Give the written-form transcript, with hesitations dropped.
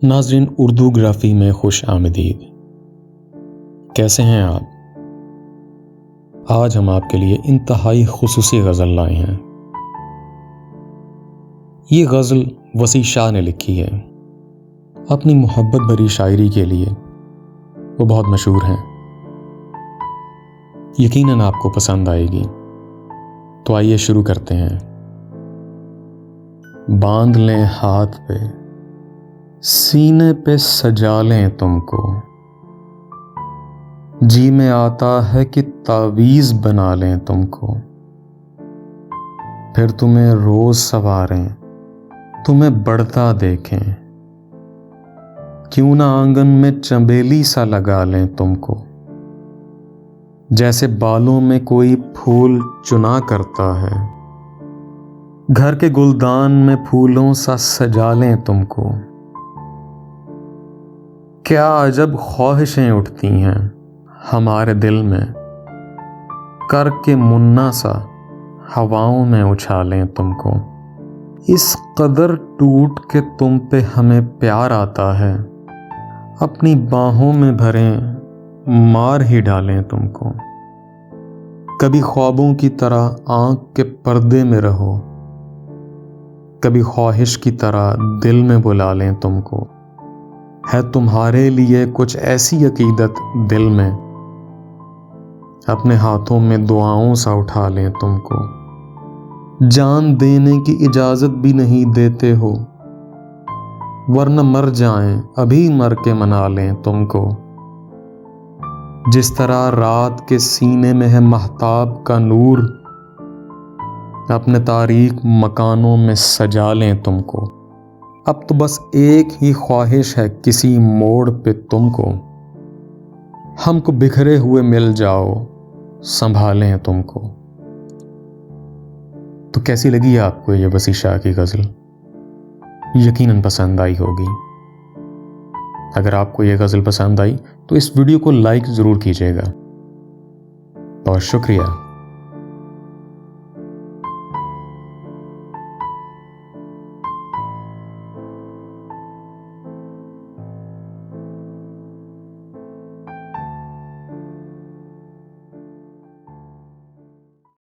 नाज़रीन, उर्दू ग्राफी में खुश आमदीद। कैसे हैं आप? आज हम आपके लिए इंतहाई खुसूसी गज़ल लाए हैं। ये गज़ल वसी शाह ने लिखी है। अपनी मोहब्बत भरी शायरी के लिए वो बहुत मशहूर हैं। यकीनन आपको पसंद आएगी। तो आइए शुरू करते हैं। बांध लें हाथ पे, सीने पे सजा लें तुमको, जी में आता है कि तावीज़ बना लें तुमको, फिर तुम्हें रोज सवारें, तुम्हें बढ़ता देखें, क्यों ना आंगन में चंबेली सा लगा लें तुमको, जैसे बालों में कोई फूल चुना करता है, घर के गुलदान में फूलों सा सजा लें तुमको। क्या अजब ख्वाहिशें उठती हैं हमारे दिल में, करके मुन्ना सा हवाओं में उछालें तुमको। इस कदर टूट के तुम पे हमें प्यार आता है, अपनी बाहों में भरें मार ही डालें तुमको। कभी ख्वाबों की तरह आंख के पर्दे में रहो, कभी ख्वाहिश की तरह दिल में बुला लें तुमको। है तुम्हारे लिए कुछ ऐसी अकीदत दिल में, अपने हाथों में दुआओं सा उठा लें तुमको। जान देने की इजाजत भी नहीं देते हो, वरना मर जाएं अभी मर के मना लें तुमको। जिस तरह रात के सीने में है महताब का नूर, अपने तारीक मकानों में सजा लें तुमको। अब तो बस एक ही ख्वाहिश है किसी मोड़ पे तुमको, हमको बिखरे हुए मिल जाओ संभालें तुमको। तो कैसी लगी आपको ये वसी शाह की गज़ल? यकीनन पसंद आई होगी। अगर आपको ये गज़ल पसंद आई तो इस वीडियो को लाइक ज़रूर कीजिएगा। बहुत शुक्रिया।